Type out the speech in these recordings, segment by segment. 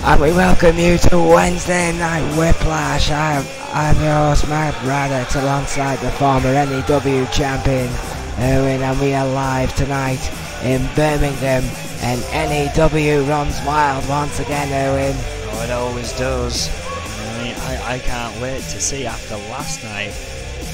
And we welcome you to Wednesday Night Whiplash. I'm your host, Matt Braddock, alongside the former N.E.W champion, Erwin, and we are live tonight in Birmingham, and N.E.W runs wild once again, Erwin. Oh, it always does. I can't wait to see after last night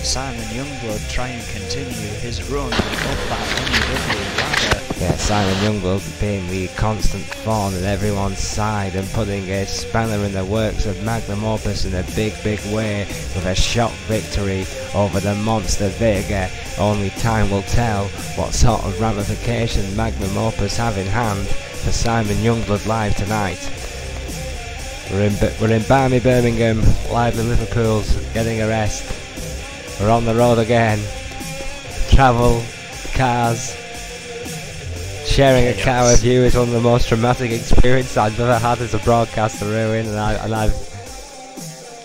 Simon Youngblood try and continue his run up that N.E.W ladder. Yeah, Simon Youngblood being the constant thorn in everyone's side and putting a spanner in the works of Magnum Opus in a big way with a shock victory over the monster Vega. Only time will tell what sort of ramifications Magnum Opus have in hand for Simon Youngblood live tonight. We're in balmy Birmingham, live in Liverpool's getting a rest. We're on the road again. Travel, cars. Sharing a car with you is one of the most traumatic experiences I've ever had as a broadcaster, Erwin, and I've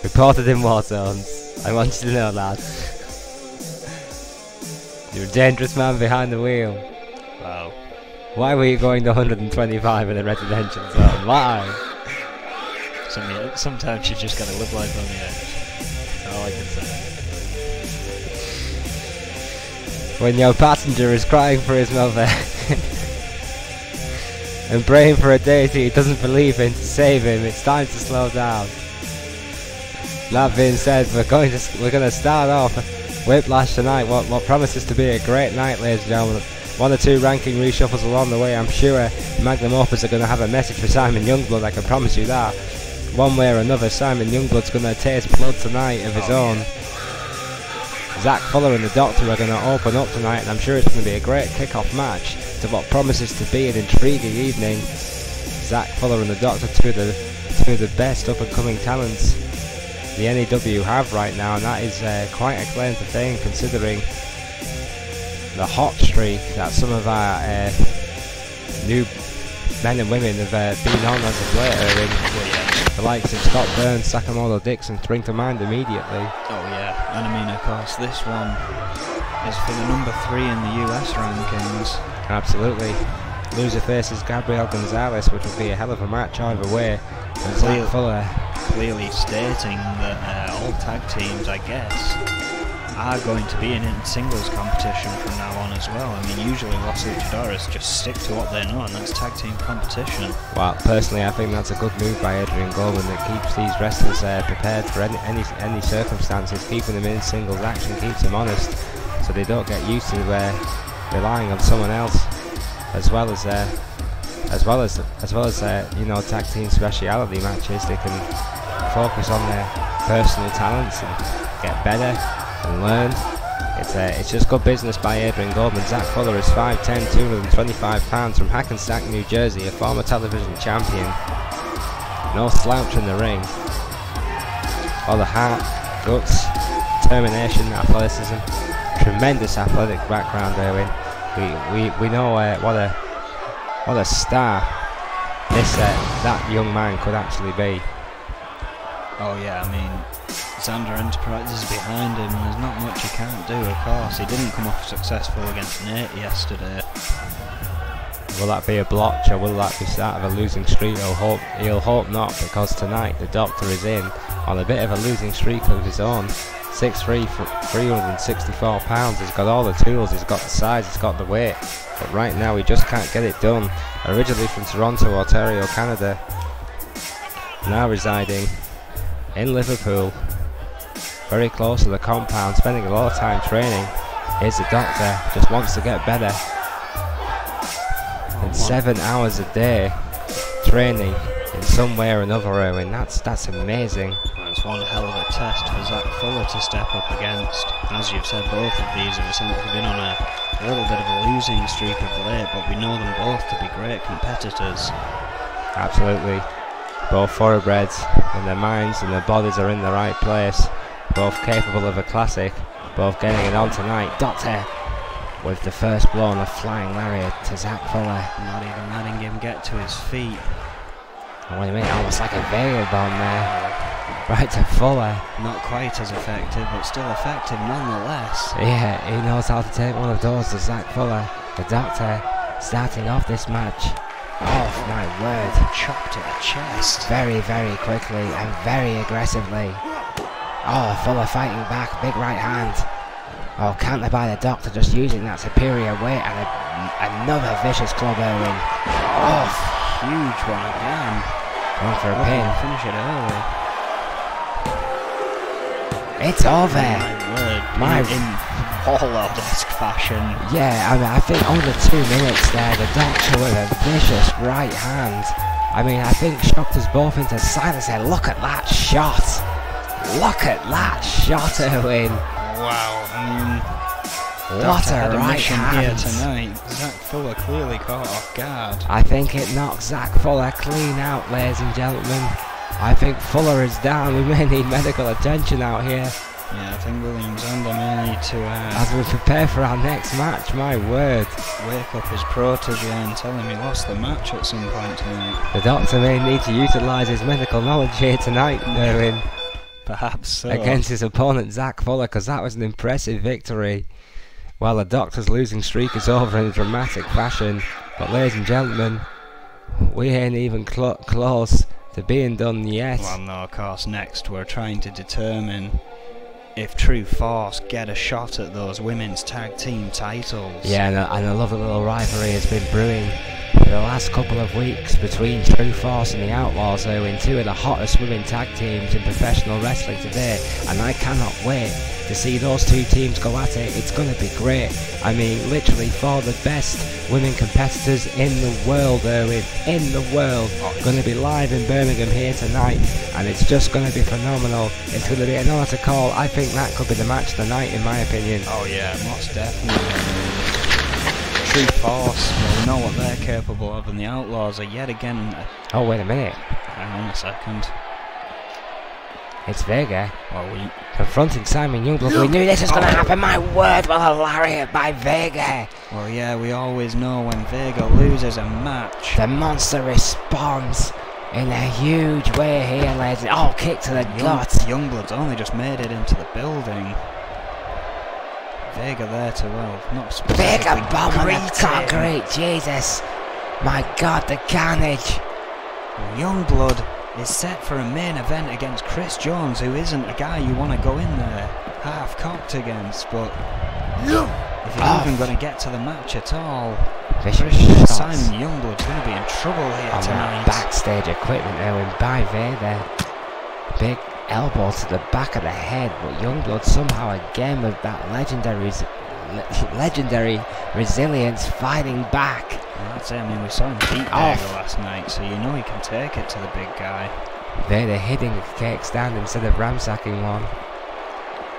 reported in war zones. I want you to know that. You're a dangerous man behind the wheel. Wow. Why were you going to 125 in a residential zone? Why? Sometimes you just gotta live life on the edge. That's all I can say. When your passenger is crying for his mother and praying for a deity he doesn't believe in to save him, it's time to slow down. That being said, we're going to start off Whiplash tonight. What promises to be a great night, ladies and gentlemen. One or two ranking reshuffles along the way. I'm sure Magnum Opus are going to have a message for Simon Youngblood. I can promise you that. One way or another, Simon Youngblood's going to taste blood tonight of his own. Zach Fuller and the Doctor are going to open up tonight, and I'm sure it's going to be a great kick-off match to what promises to be an intriguing evening. Zach Fuller and the Doctor, two of the best up-and-coming talents the N.E.W have right now, and that is quite a claim to fame considering the hot streak that some of our new men and women have been on as of late. The likes of Scott Burns, Sakamoto Dixon spring to mind immediately. Oh yeah, and I mean of course this one is for the number 3 in the US rankings. Absolutely. Loser faces Gabriel Gonzalez, which will be a hell of a match either way. And Zach Fuller clearly stating that all tag teams, I guess, are going to be in singles competition from now on as well. I mean, usually Los Luchadores just stick to what they know, and that's tag team competition. Well, personally, I think that's a good move by Adrian Goldman that keeps these wrestlers prepared for any circumstances. Keeping them in singles action keeps them honest, so they don't get used to relying on someone else, as well as you know, tag team speciality matches. They can focus on their personal talents and get better and learn. It's just good business by Adrian Goldman. Zach Fuller is 5'10", 225 pounds from Hackensack, New Jersey, a former television champion. No slouch in the ring. All the heart, guts, determination, athleticism, tremendous athletic background, Erwin. We know what a star that young man could actually be. Oh yeah, I mean, Xander Enterprises behind him, there's not much he can't do, of course. He didn't come off successful against Nate yesterday. Will that be a blotch, or will that be start of a losing streak? He'll hope not, because tonight the Doctor is in on a bit of a losing streak of his own. 6'3", 364 pounds, he's got all the tools, he's got the size, he's got the weight, but right now he just can't get it done. Originally from Toronto, Ontario, Canada, now residing in Liverpool, very close to the compound, spending a lot of time training. Here's the Doctor, just wants to get better. And 7 hours a day training in some way or another, Erwin. That's amazing. It's one hell of a test for Zach Fuller to step up against. As you've said, both of these have essentially been on a little bit of a losing streak of late, but we know them both to be great competitors. Absolutely. Both thoroughbreds, and their minds and their bodies are in the right place. Both capable of a classic, both getting it on tonight. Doctor with the first blow on a flying lariat to Zach Fuller. Not even letting him get to his feet. And what do you mean? Almost like a Vega bomb there. Right to Fuller. Not quite as effective, but still effective nonetheless. Yeah, he knows how to take one of those to Zach Fuller. The Doctor starting off this match Oh my word. Chop to the chest. Very, very quickly and very aggressively. Oh, Fuller fighting back, big right hand. Oh, counter by the Doctor, just using that superior weight, and another vicious club Owen. Oh, huge one again. Going for a pin. Finish it early. It's over. My word. In Warlord-esque fashion. Yeah, I mean, I think under 2 minutes there, the Doctor with a vicious right hand. I mean, I think shocked us both into silence and look at that shot. Look at that shot, Owen. Wow, I mean, what a right hand here tonight. Zach Fuller clearly caught off guard. I think it knocked Zach Fuller clean out, ladies and gentlemen. I think Fuller is down. We may need medical attention out here. Yeah, I think Williams-Zander may need to as we prepare for our next match, my word. Wake up his protege and tell him he lost the match at some point tonight. The Doctor may need to utilise his medical knowledge here tonight, Erwin. Perhaps so. Against his opponent Zach Fuller, because that was an impressive victory. Well, the Doctor's losing streak is over in a dramatic fashion. But ladies and gentlemen, we ain't even close to being done yet. Well, no, of course, next we're trying to determine if True Force get a shot at those women's tag team titles. Yeah, and a lovely little rivalry has been brewing for the last couple of weeks between True Force and the Outlaws, though, in two of the hottest women tag teams in professional wrestling today, and I cannot wait to see those two teams go at it. It's going to be great. I mean, literally for the best women competitors in the world, Erwin, in the world, going to be live in Birmingham here tonight, and it's just going to be phenomenal. It's going to be an honour to call. I think that could be the match of the night, in my opinion. Oh yeah, most definitely. True Force, well, we know what they're capable of, and the Outlaws are yet again... Oh, wait a minute. Hang on a second. It's Vega. Well, confronting Simon Youngblood. We knew this was going to happen. My word, what a lariat by Vega. Well, yeah, we always know when Vega loses a match. The monster responds in a huge way here, ladies. Oh, kick to the gut. Youngblood's only just made it into the building. Vega there to, well, not specifically Vega bomb on the concrete, Jesus. My God, the carnage. Youngblood is set for a main event against Chris Jones, who isn't a guy you want to go in there half-cocked against, but if you're even going to get to the match at all, Simon Youngblood's going to be in trouble here tonight. Backstage equipment there by Vader. Big elbow to the back of the head, but Youngblood somehow again with that legendary resilience fighting back. Well, that's it. I mean, we saw him beat Vega last night, so you know he can take it to the big guy. Vader hitting a cake stand instead of ransacking one.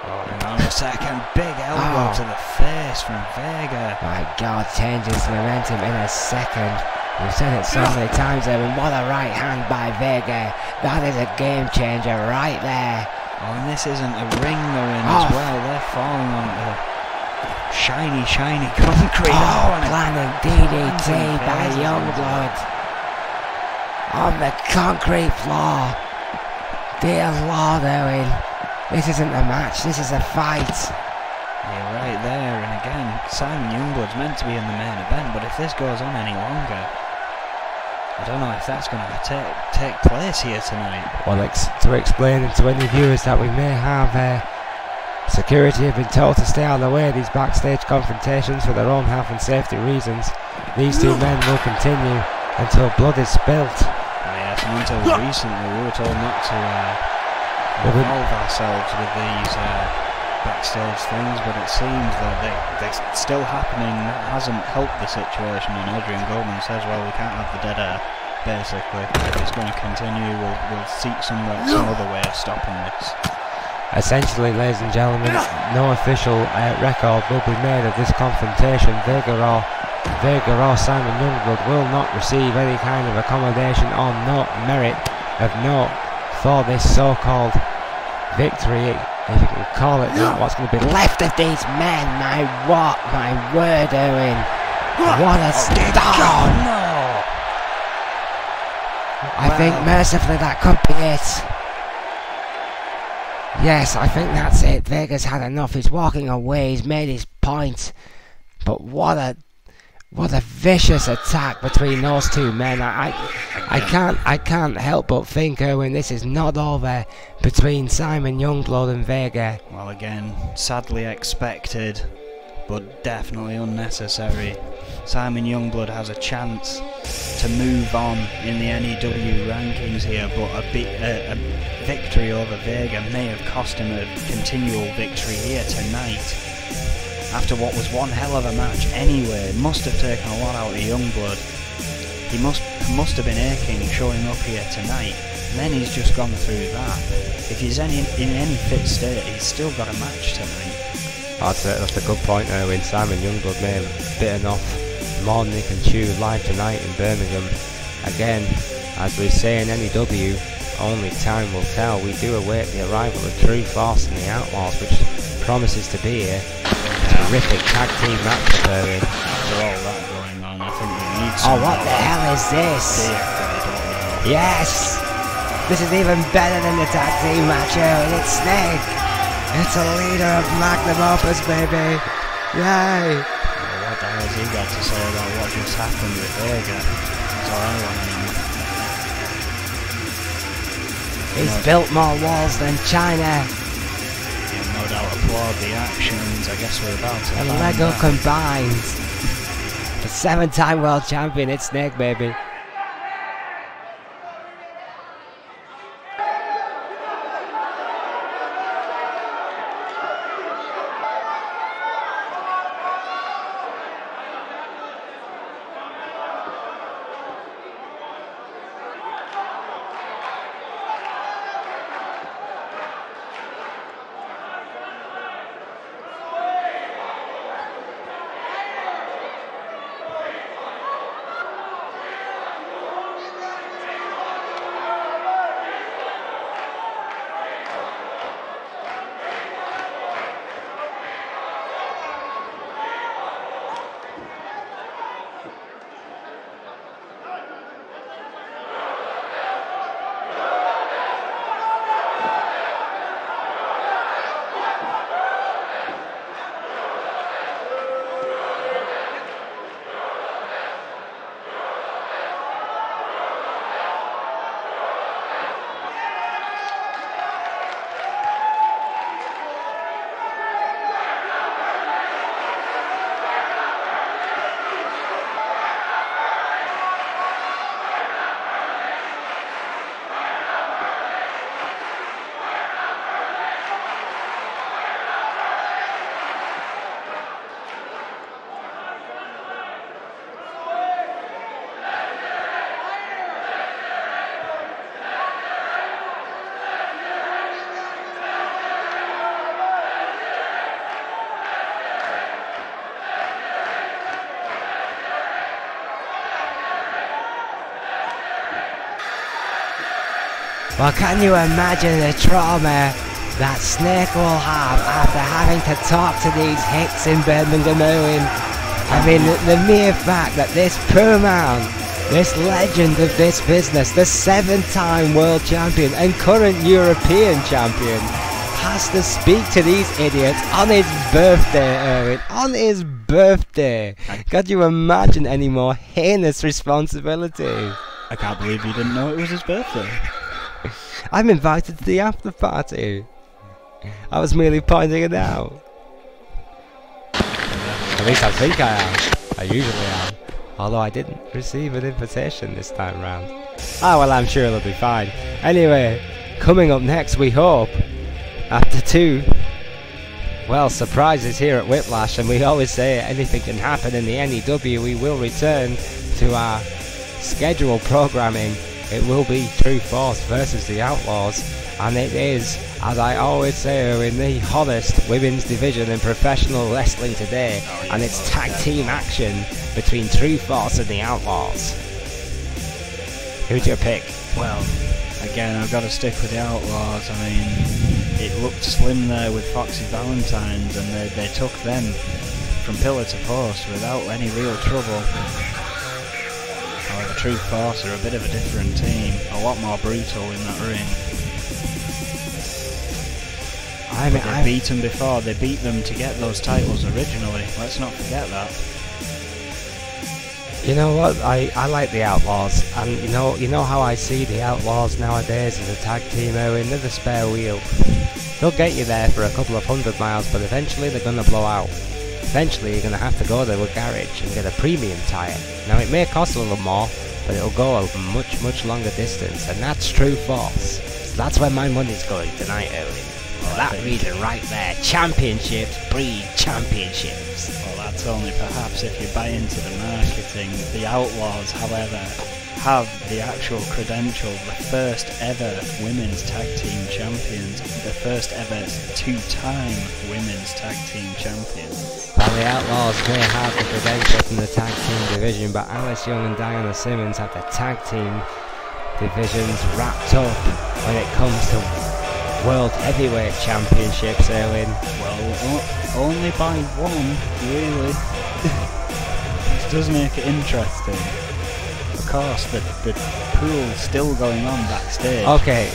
Oh, hang on a second. Big elbow to the face from Vega. My God, changes momentum in a second. We've said it so many times there, and what a right hand by Vega. That is a game changer right there. Oh, and this isn't a ring they're in as well. They're falling on the shiny concrete. Oh, planning DDT by Youngblood on the concrete floor. Dear Lord, Owen, this isn't a match, this is a fight. You're right there, and again, Simon Youngblood's meant to be in the main event, but if this goes on any longer, I don't know if that's going to take place here tonight. Well, to explain to any viewers that we may have security have been told to stay out of the way of these backstage confrontations for their own health and safety reasons. These two men will continue until blood is spilt. Yes, and until recently we were told not to involve ourselves with these backstage things, but it seems that they're still happening. That hasn't helped the situation, and Adrian Goldman says, well, we can't have the dead air, basically. If it's going to continue, we'll seek some other way of stopping this. Essentially, ladies and gentlemen, no official record will be made of this confrontation. Vega or Simon Youngblood will not receive any kind of accommodation or merit of note for this so-called victory, if you can call it that. What's going to be left of these men? My word, Owen. What a start! No! I think mercifully that could be it. Yes, I think that's it. Vega's had enough. He's walking away. He's made his point. But what a What a vicious attack between those two men. I can't help but think, Erwin, this is not over between Simon Youngblood and Vega. Well, again, sadly expected, but definitely unnecessary. Simon Youngblood has a chance to move on in the N.E.W. rankings here, but a victory over Vega may have cost him a continual victory here tonight. After what was one hell of a match anyway, must have taken a lot out of Youngblood. He must have been aching showing up here tonight, and then he's just gone through that. If he's in any fit state, he's still got a match tonight. That's a good point, Erwin. Simon Youngblood may have bitten off more than he can chew live tonight in Birmingham. Again, as we say in N.E.W, only time will tell. We do await the arrival of True Force and the Outlaws, which promises to be a terrific tag team match occurring. After all that going on, I think we need some. Oh, what the hell is this? Yes! This is even better than the tag team match, Erwin. It's Snake! It's a leader of Magnum Opus, baby! Yay! What the hell has he got to say about what just happened with Vega? That's all I want to know. He's built more walls than China. Yeah, no doubt applaud the actions. I guess we're about to. And Lego combined. The 7-time world champion, it's Snake, baby. Well, can you imagine the trauma that Snake will have after having to talk to these hicks in Birmingham, Erwin? I mean, the mere fact that this poor man, this legend of this business, the 7-time world champion and current European champion, has to speak to these idiots on his birthday, Erwin. On his birthday. Can you imagine any more heinous responsibility? I can't believe you didn't know it was his birthday. I'm invited to the after party. I was merely pointing it out. At least I think I am. I usually am. Although I didn't receive an invitation this time round. Ah, well, I'm sure it'll be fine. Anyway, coming up next, we hope, after 2, well, surprises here at Whiplash, and we always say anything can happen in the N.E.W, we will return to our scheduled programming. It will be True Force versus the Outlaws, and it is, as I always say, in the hottest women's division in professional wrestling today, and it's tag team action between True Force and the Outlaws. Who'd you pick? Well, again, I've got to stick with the Outlaws. I mean, it looked slim there with Foxy Valentine's, and they took them from pillar to post without any real trouble. However, True Force are a bit of a different team, a lot more brutal in that ring. They beat them before, they beat them to get those titles originally, let's not forget that. You know what? I like the Outlaws, and you know how I see the Outlaws nowadays as a tag team, Owen. They're the spare wheel. They'll get you there for a couple of 100 miles, but eventually they're gonna blow out. Eventually you're gonna have to go to a garage and get a premium tyre. Now it may cost a little more, but it'll go a much longer distance, and that's true force. So that's where my money's going tonight, Owen. For that reason right there, championships breed championships. Well, that's only perhaps if you buy into the marketing. The Outlaws, however, have the actual credential, the first ever women's tag team champions, the first ever two-time women's tag team champions. Well, the Outlaws may have the credentials in the tag team division, but Alice Young and Diana Simmons have the tag team divisions wrapped up when it comes to World Heavyweight Championships, Owen. Well, only by one, really. This does make it interesting. Of course, the pool's still going on backstage. Okay,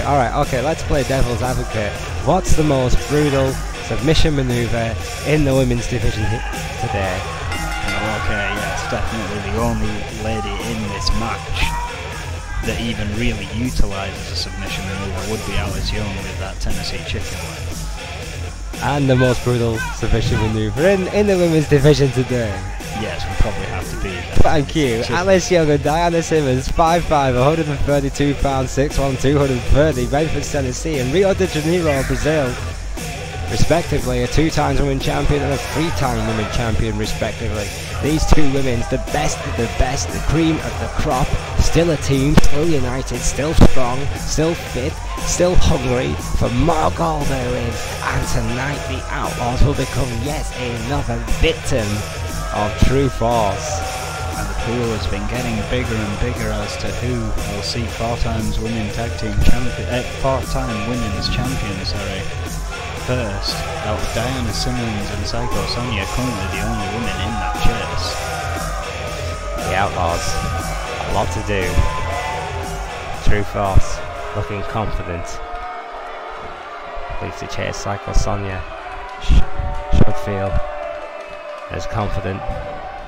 alright, let's play devil's advocate. What's the most brutal submission maneuver in the women's division today? Okay, yes, definitely the only lady in this match that even really utilises a submission maneuver would be Alice Young with that Tennessee chicken leg. And the most brutal submission maneuver in the women's division today. Yes, we probably have to be there. Thank you. Alice Young and Diana Simmons, 5'5", 132 pounds, 6'1", 230, Memphis, Tennessee, and Rio de Janeiro, Brazil, respectively, a 2-time women champion and a 3-time women champion, respectively. These two women, the best of the best, the cream of the crop, still a team, still united, still strong, still fit, still hungry for more gold, Owen. And tonight the Outlaws will become yet another victim of true force. And the pool has been getting bigger and bigger as to who will see 4-time women's champions, first, out of Diana Simmons and Psycho Sonia, currently the only women in that chase. The Outlaws, a lot to do. True force, looking confident. Leads the chase, Psycho Sonia should feel as confident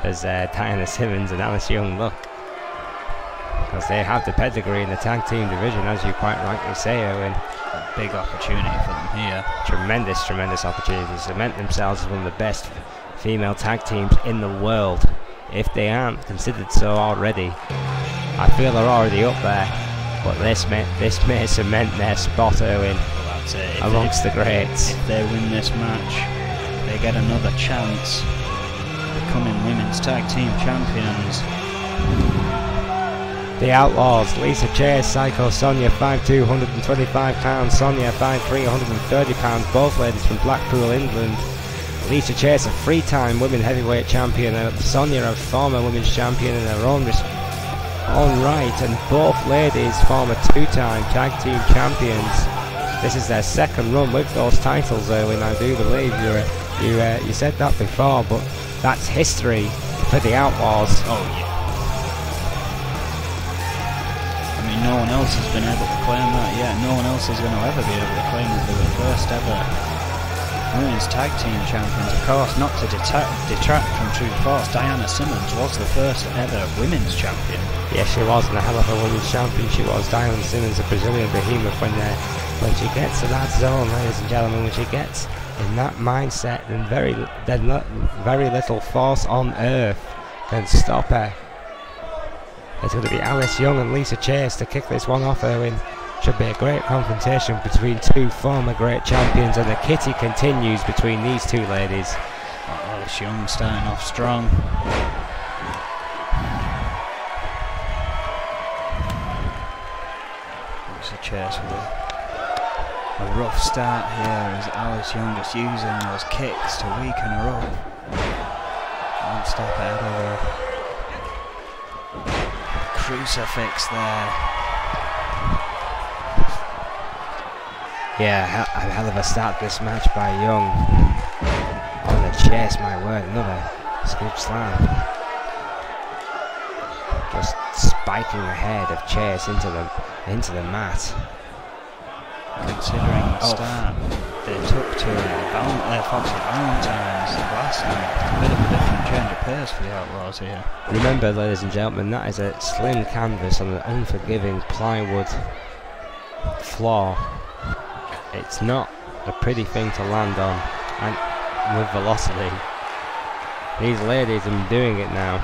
as Diana Simmons and Alice Young look, because they have the pedigree in the tag team division, as you quite rightly say, Owen. A big opportunity for them here. Tremendous opportunity to cement themselves as one of the best female tag teams in the world, if they aren't considered so already. I feel they're already up there, but this may cement their spot, Owen, well, that's it. amongst the greats. If they win this match, they get another chance of becoming women's tag team champions. The Outlaws, Lisa Chase, Psycho Sonia, 5'2", 125 pounds, Sonia, 5'3", 130 pounds, both ladies from Blackpool, England. Lisa Chase, a 3-time women heavyweight champion, and Sonia, a former women's champion in her own right, and both ladies former 2-time tag team champions. This is their second run with those titles, Owen, I do believe. You said that before, but that's history for the Outlaws. Oh yeah. No one else has been able to claim that yet. No one else is going to ever be able to claim that they were the first ever women's tag team champions. Of course, not to detract from true force, Diana Simmons was the first ever women's champion. Yes, she was, and a hell of a women's champion she was. Diana Simmons, a Brazilian behemoth, when she gets to that zone, ladies and gentlemen, when she gets in that mindset, then very little force on earth can stop her. It's going to be Alice Young and Lisa Chase to kick this one off, Owen. Should be a great confrontation between two former great champions, and the kitty continues between these two ladies. Alice Young starting off strong. Lisa Chase with a rough start here as Alice Young just using those kicks to weaken her up. One step ahead of her. Crucifix there. Yeah, a hell of a start this match by Young. On the chase, my word, another scoop slam. Just spiking the head of Chase into the mat. Considering the start they took to Foxy Valentine's last night, it's a bit of a different change of pace for the Outlaws here. Remember, ladies and gentlemen, that is a slim canvas on an unforgiving plywood floor. It's not a pretty thing to land on, and with velocity. These ladies are doing it now.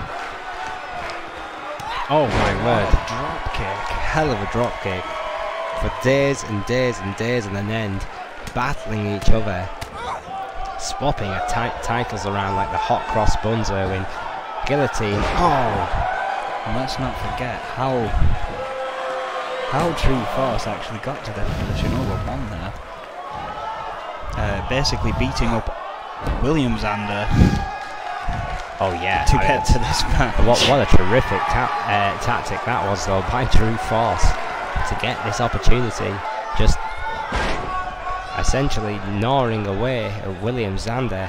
Oh my word. Drop kick. Hell of a drop kick. For days and days and days on an end, battling each other, swapping titles around like the hot cross buns, Irwin. Guillotine. Oh! And let's not forget how True Force actually got to the position over one there. Basically beating up Williams Zander. Oh yeah, to get to this match. What a terrific tactic that was, though, by True Force to get this opportunity. Just essentially gnawing away at William Zander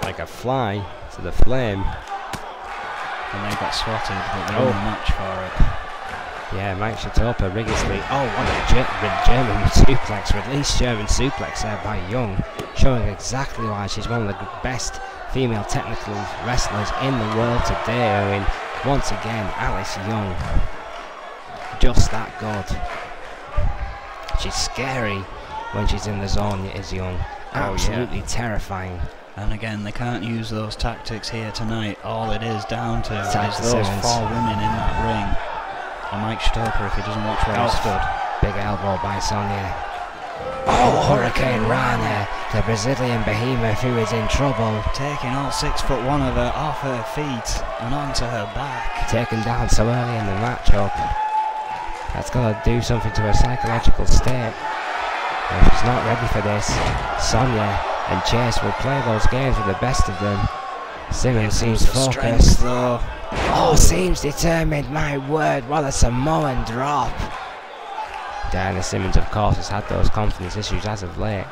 like a fly to the flame. And they got swatted, but they're on the match for it. Yeah, Mike Shatopa rigorously. Oh, what a German suplex, release German suplex there by Young, showing exactly why she's one of the best female technical wrestlers in the world today. I mean, once again, Alice Young, just that good. She's scary when she's in the zone, is Young. Absolutely terrifying. And again, they can't use those tactics here tonight. All it is down to is Simmons. those 4 women in that ring. And Mike Shatopa, if he doesn't watch where he stood. Big elbow by Sonya. Oh, Hurricane Rana, the Brazilian behemoth who is in trouble. Taking all 6'1" of her off her feet and onto her back. Taken down so early in the matchup. That's got to do something to her psychological state. If she's not ready for this, Sonya and Chase will play those games with the best of them. Simmons seems focused. Though. Oh, seems determined, my word, what a Samoan drop. Diana Simmons, of course, has had those confidence issues as of late,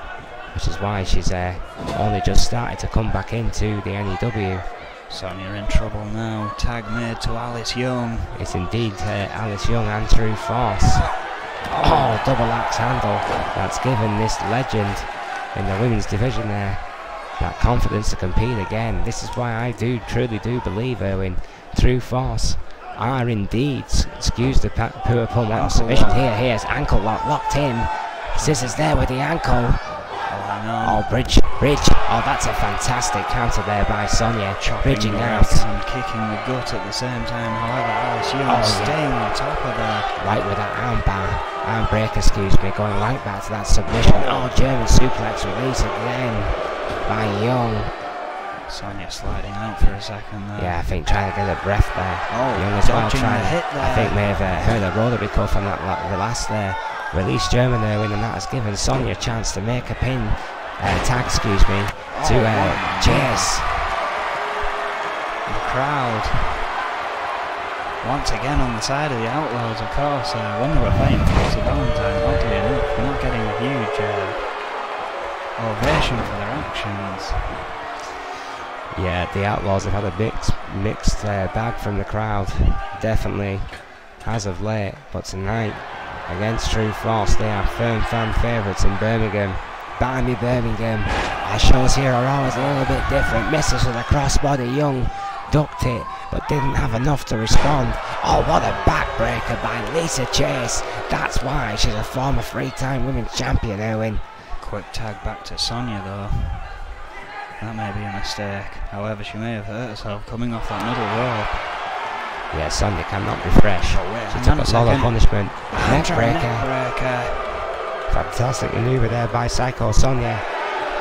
which is why she's only just started to come back into the N.E.W. Sonya in trouble now. Tag made to Alice Young. It's indeed Alice Young and True Force. Oh, double axe handle. That's given this legend in the women's division there that confidence to compete again. This is why I truly do believe, Irwin, True Force are indeed, excuse the poor pun, that submission here. Here's ankle lock, locked in. Scissors there with the ankle. Oh, bridge. Oh, that's a fantastic counter there by Sonya. Bridging out. And kicking the gut at the same time. However, Alice Young staying on top of her. Right with that arm break, excuse me, going right back to that submission. Oh, German suplex release again by Young. Sonya sliding out for a second there. Yeah, I think trying to get a breath there. Oh, Young as well trying to hit there. I think may have heard a rotary cuff from that the last there. Release German there, and that has given Sonya a chance to make a pin tag, excuse me, to Chase. The crowd once again on the side of the Outlaws, of course. When they were fighting Foxy Valentine, oddly enough, not getting a huge ovation for their actions. Yeah, the Outlaws have had a mixed bag from the crowd, definitely, as of late. But tonight, against True Force, they are firm fan favourites in Birmingham. Bambi Birmingham. Our shows here are always a little bit different. Misses with a crossbody. Young ducked it, but didn't have enough to respond. Oh, what a backbreaker by Lisa Chase. That's why she's a former 3-time women's champion, Owen. Quick tag back to Sonya, though. That may be a mistake. However, she may have hurt herself coming off that middle rope. Yeah, Sonya cannot be fresh. She took a lot of punishment. Neckbreaker. Fantastic manoeuvre there by Psycho Sonya.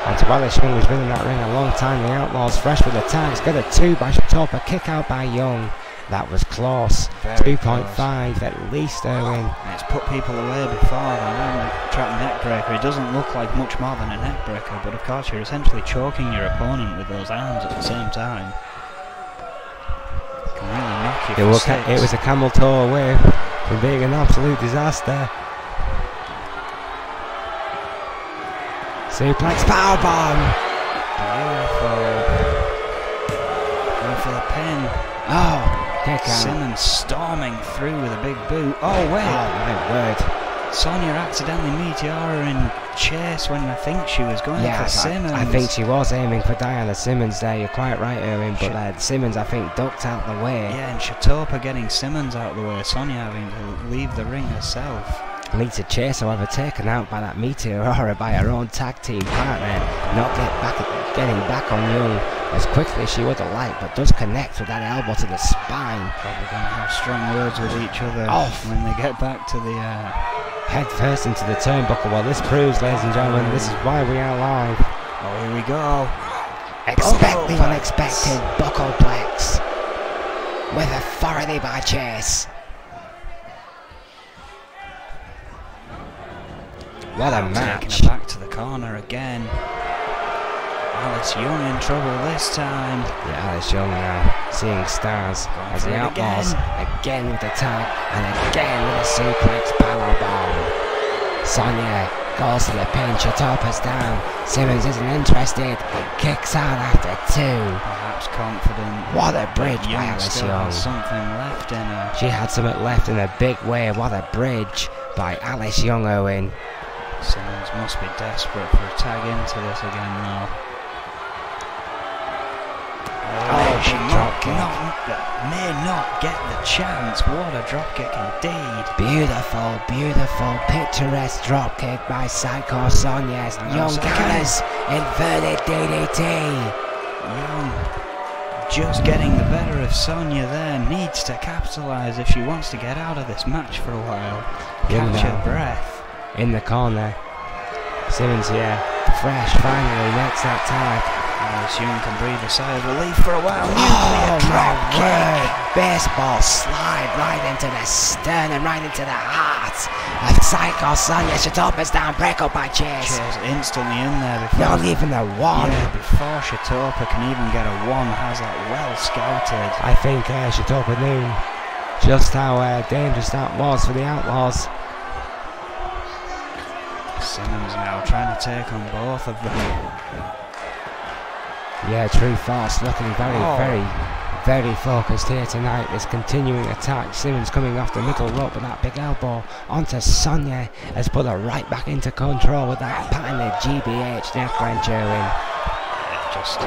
Onto Alice Young, who's been in that ring a long time. The Outlaws fresh with the tags. Got a 2 by Shatopa. Kick out by Young. That was close. 2.5 at least, Owen. It's put people away before. The trap neckbreaker. It doesn't look like much more than a neckbreaker, but of course you're essentially choking your opponent with those arms at the same time. It can really knock you for six. It was a camel toe away from being an absolute disaster. Suplex powerbomb. Beautiful. Going for the pin. Oh, kick out. Simmons storming through with a big boot. Oh, wait. Oh, my word. Sonya accidentally meteoring Chase when I think she was going for Simmons. I think she was aiming for Diana Simmons there, you're quite right, Erwin, but Simmons, I think, ducked out the way. Yeah, and Shatopa getting Simmons out of the way, Sonya having to leave the ring herself. Lita Chase, however, taken out by that Meteor Aura by her own tag team partner, not getting back on Young as quickly as she would have liked, but does connect with that elbow to the spine. Probably going to have strong words with each other when they get back to the... head first into the turnbuckle. Well, this proves, ladies and gentlemen, this is why we are live. Oh, here we go. Expect the unexpected buckleplex with authority by Chase. What a match. Taking her back to the corner again. Alice Young in trouble this time. Yeah, Alice Young now seeing stars as the Outlaws again with the tag and again with a suplex powerbomb. Sonya goes to the pin, Shatopa's down. Simmons isn't interested, kicks out after two. Perhaps confident. What a bridge by Alice Young. Something left in her. She had something left in a big way. What a bridge by Alice Young, Owen. Simmons must be desperate for a tag into this again now. She may not get the chance. What a dropkick indeed. Beautiful, beautiful, picturesque dropkick by Psycho Sonya. Young Gallus, inverted DDT. Young just getting the better of Sonya there. Needs to capitalise if she wants to get out of this match for a while. Catch her breath. In the corner. Simmons here. Fresh finally makes that tag. Alice Young can breathe a sigh of relief for a while. Nuclear kick. Baseball slide right into the sternum, right into the heart of Psycho Sonya. Shatopa's down, break up by Chase. Chase instantly in there before. Not even a one. Yeah, before Shatopa can even get a one, has that well scouted. I think Shatopa knew just how dangerous that was for the Outlaws. Simmons now trying to take on both of them. Yeah, True Force looking very focused here tonight. This continuing attack. Simmons coming off the middle rope with that big elbow onto Sonya. Has put her right back into control with that pattern of GBH neck wrench, Erwin. Just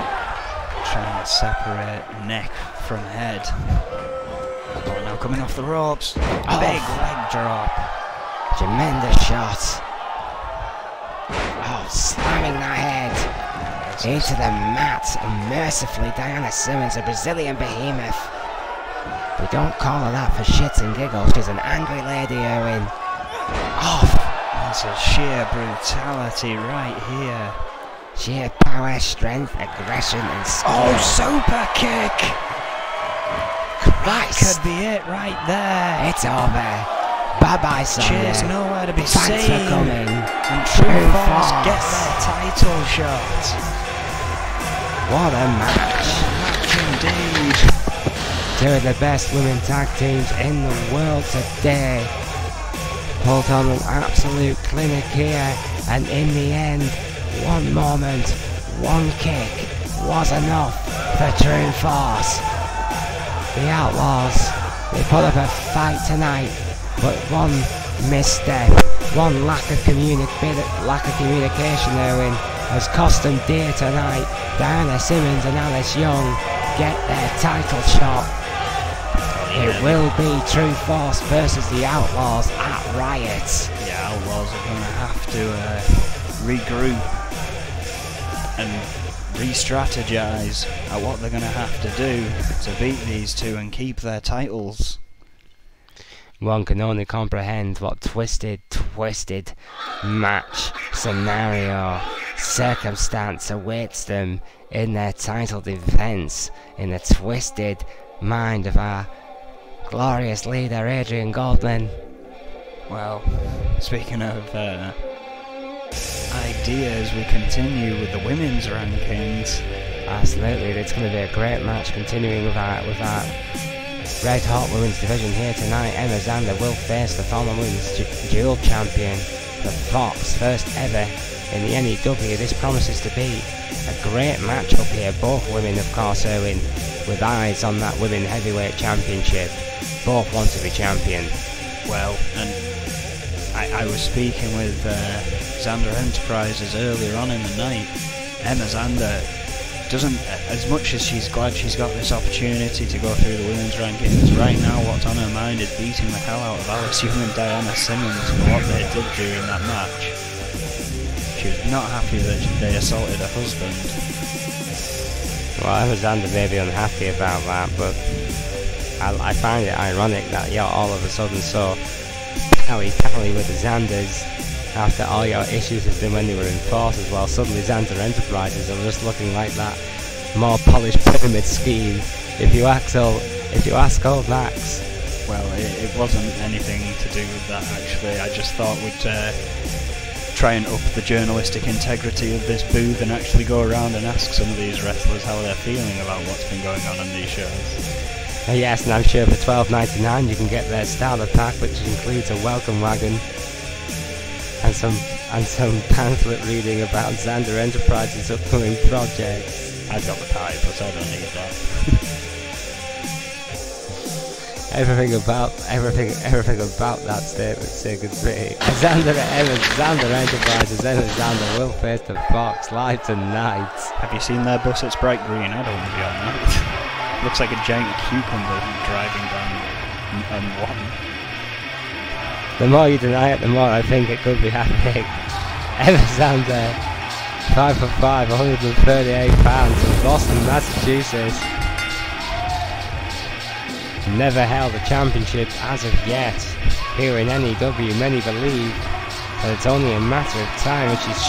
trying to separate neck from head. Oh, now coming off the ropes. Big leg drop. Tremendous shot. Oh, slamming that head into the mat, and mercifully Diana Simmons, a Brazilian behemoth. We don't call her that for shits and giggles. She's an angry lady, Erwin. Off. That's a sheer brutality right here. Sheer power, strength, aggression, and skill. Oh, super kick! Christ. That could be it right there. It's over. Bye-bye, Sonya. Chase nowhere to be Thanks seen. for coming. And True Force get their title shot. What a match. Indeed. Two of the best women tag teams in the world today. Pulled on an absolute clinic here, and in the end, one moment, one kick was enough for True Force. The Outlaws, they put up a fight tonight, but one misstep, one lack of communication, Erwin, has cost them dear tonight. Diana Simmons and Alice Young get their title shot. It will be True Force versus the Outlaws at Riot. The Outlaws are going to have to regroup and re-strategize at what they're going to have to do to beat these two and keep their titles. One can only comprehend what twisted match, scenario, circumstance awaits them in their title defense, in the twisted mind of our glorious leader Adrian Goldman. Well, speaking of ideas, we continue with the women's rankings. Absolutely, it's going to be a great match continuing with our Red Hot Women's Division here tonight. Emma Zander will face the former Women's Dual Champion, the Fox, first ever in the N.E.W. This promises to be a great matchup here. Both women, of course, Erwin, with eyes on that Women Heavyweight Championship. Both want to be champion. Well, and I was speaking with Xander Enterprises earlier on in the night. Emma Xander doesn't, as much as she's glad she's got this opportunity to go through the women's rankings, right now what's on her mind is beating the hell out of Alice Young and Diana Simmons for what they did during that match. She was not happy that they assaulted her husband. Well, Emma Xander may be unhappy about that, but I find it ironic that you're all of a sudden so pally with the Xanders after all your issues have been when they were in forces, while suddenly Xander Enterprises are just looking like that more polished pyramid scheme. If you ask old Max. Well, it wasn't anything to do with that actually. I just thought we'd try and up the journalistic integrity of this booth and actually go around and ask some of these wrestlers how they're feeling about what's been going on these shows. Yes, and I'm sure for $12.99 you can get their starter pack, which includes a welcome wagon and some pamphlet reading about Xander Enterprises' upcoming projects. I've got the pipe, but I don't need that. everything about that statement's a good thing. Xander Enterprises, Emma Xander will face the Fox live tonight. Have you seen their bus? It's bright green. I don't want to be on that. Looks like a giant cucumber driving down M1. The more you deny it, the more I think it could be happening. Emma Xander, 5'5", 138 pounds, from Boston, Massachusetts. Never held a championship as of yet. Here in N.E.W, many believe that it's only a matter of time, and she's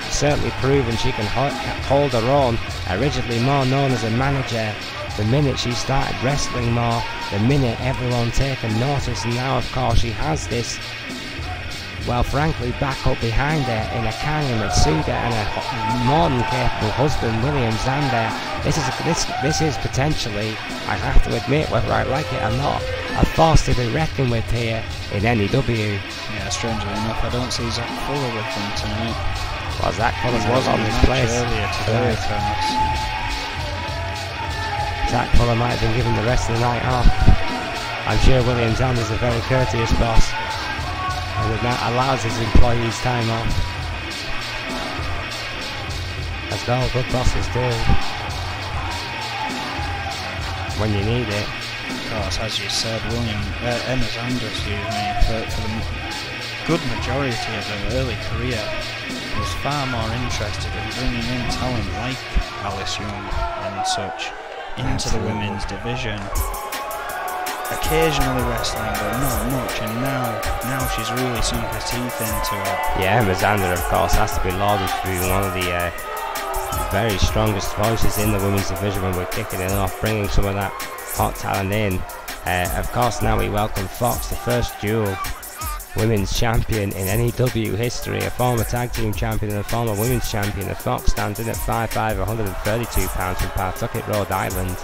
certainly proven she can hold her own. Originally more known as a manager, the minute she started wrestling more, the minute everyone taken notice, and now of course she has this, well frankly, backup behind her in Akane Matsuda and a more than capable husband, William Xander. This is potentially, I have to admit, whether I like it or not, a force to be reckoned with here in N.E.W. Yeah, strangely enough, I don't see Zach Fuller with them tonight. Well, Zach Fuller was on his place earlier today, Zach Fuller might have been given the rest of the night off. I'm sure William Xander's a very courteous boss, and allows his employees time off. That's all good bosses do. When you need it. Of course, as you said, Emma Xander, for the good majority of her early career, was far more interested in bringing in talent like Alice Young and such into the women's division. Occasionally wrestling, but not much, and now she's really sunk her teeth into it. Yeah, Emma Xander, of course, has to be lauded for being one of the very strongest voices in the women's division when we're kicking it off, bringing some of that hot talent in. Of course, now we welcome Fox, the first dual women's champion in N.E.W history, a former tag team champion and a former women's champion. The Fox stands in at 5'5", 132 pounds from Pawtucket, Rhode Island.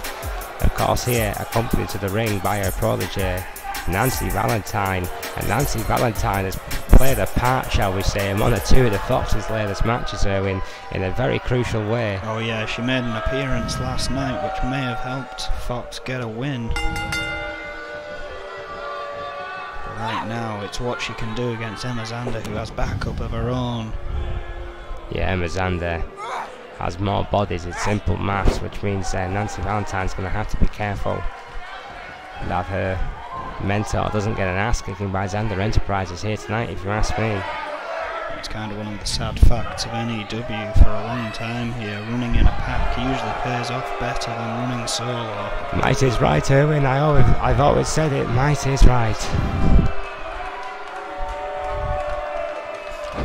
Of course, here accompanied to the ring by her protege, Nancy Valentine. And Nancy Valentine has played a part, shall we say, in one or two of the Fox's latest matches in a very crucial way. Oh yeah, she made an appearance last night which may have helped Fox get a win. Right now, it's what she can do against Emma Xander, who has backup of her own. Yeah, Emma Xander has more bodies, it's simple maths, which means Nancy Valentine's going to have to be careful that her mentor doesn't get an ass kicking by Xander Enterprises here tonight, if you ask me. It's kind of one of the sad facts of N.E.W. for a long time here. Running in a pack usually pays off better than running solo. Might is right, Erwin. I've always said it. Might is right.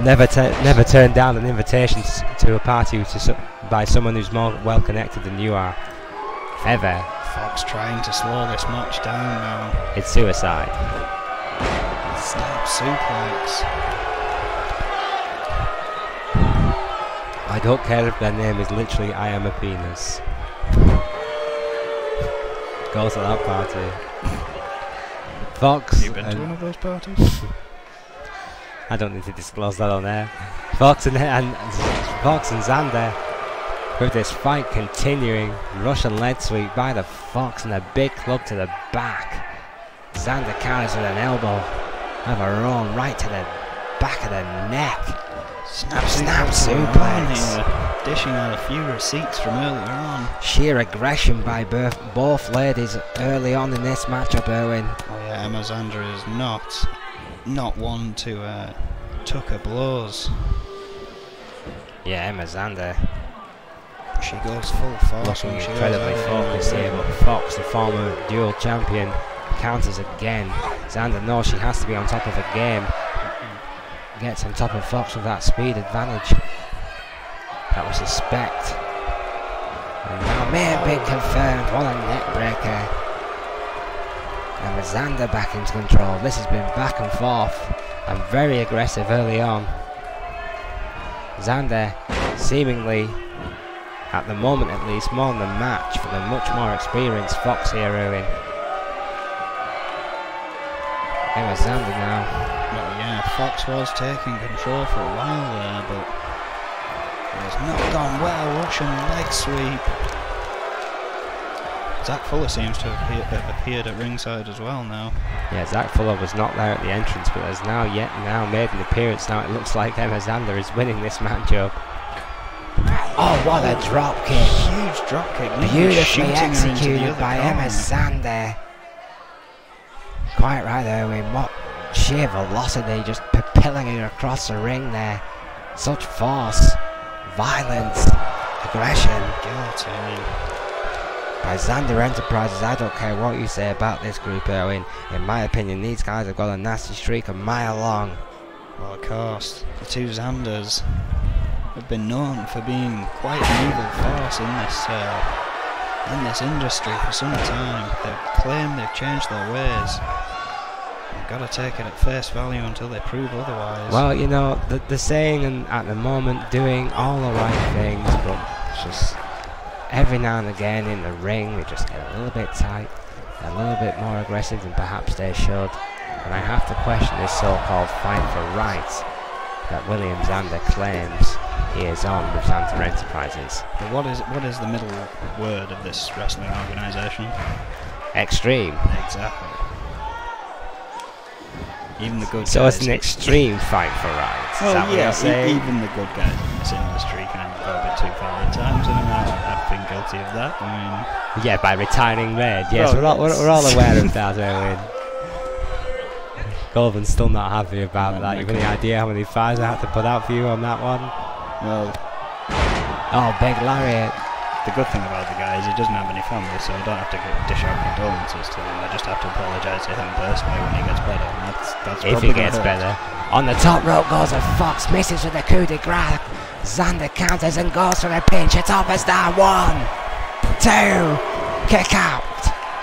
Never turn down an invitation to a party by someone who's more well connected than you are. Ever. Fox trying to slow this match down now. It's suicide. Snap suplex. I don't care if their name is literally I am a penis. Go to that party. Fox. Have you been to one of those parties? I don't need to disclose that on air. Fox and Xander, with this fight continuing. Russian leg sweep by the Fox and a big club to the back. Xander counters with an elbow of her own right to the back of the neck. Snap suplex. Dishing out a few receipts from earlier on. Sheer aggression by both ladies early on in this matchup, Erwin. Oh yeah, Emma Zander is not one to tuck her blows. Yeah, Emma Zander She goes full force. looking incredibly focused here, but Fox, the former dual champion, counters again. Zander knows she has to be on top of her game. Gets on top of Fox with that speed advantage. That was suspect. And now may have been confirmed. What a neck breaker. And with Zander back into control. This has been back and forth and very aggressive early on. Zander seemingly, at the moment at least, more than the match for the much more experienced Fox here, Erwin. Emma Zander now. Well, yeah, Fox was taking control for a while there, but it has not gone well. Russian leg sweep. Zach Fuller seems to have appeared at ringside as well now. Yeah, Zach Fuller was not there at the entrance, but has now made an appearance. Now it looks like Emma Zander is winning this matchup. Oh, what a drop kick! Huge drop kick. Beautifully executed by Emma Zander. Quite right, Erwin. What sheer velocity, just propelling her across the ring there. Such force, violence, aggression. By Zander Enterprises. I don't care what you say about this group, Erwin. In my opinion, these guys have got a nasty streak a mile long. Well, of course, the two Zanders have been known for being quite an evil force in this industry for some time. They've claimed they've changed their ways. You've got to take it at face value until they prove otherwise. Well, you know, the saying, and at the moment, doing all the right things, but just every now and again in the ring, they just get a little bit tight, a little bit more aggressive than perhaps they should. And I have to question this so-called fight for rights that William Zander claims he is on with Zander Enterprises. But what is the middle word of this wrestling organisation? Extreme. Exactly. Even the good so guys. it's an extreme fight for rights. Is that what you're saying? Even the good guys in this industry kind of go a bit too far at times, and I've been guilty of that. I mean, yeah, by retiring red. Yes, well, we're all aware of that, Erwin. Golden's still not happy about that. You have any idea how many fires I had to put out for you on that one? Well, oh, big lariat. The good thing about the guy is he doesn't have any family, so I don't have to dish out condolences to him. I just have to apologise to him personally when he gets better. And that's if he gets better. On the top rope goes a Fox, misses with a coup de grace. Zander counters and goes for a pinch. It's up as down. 1, 2, kick out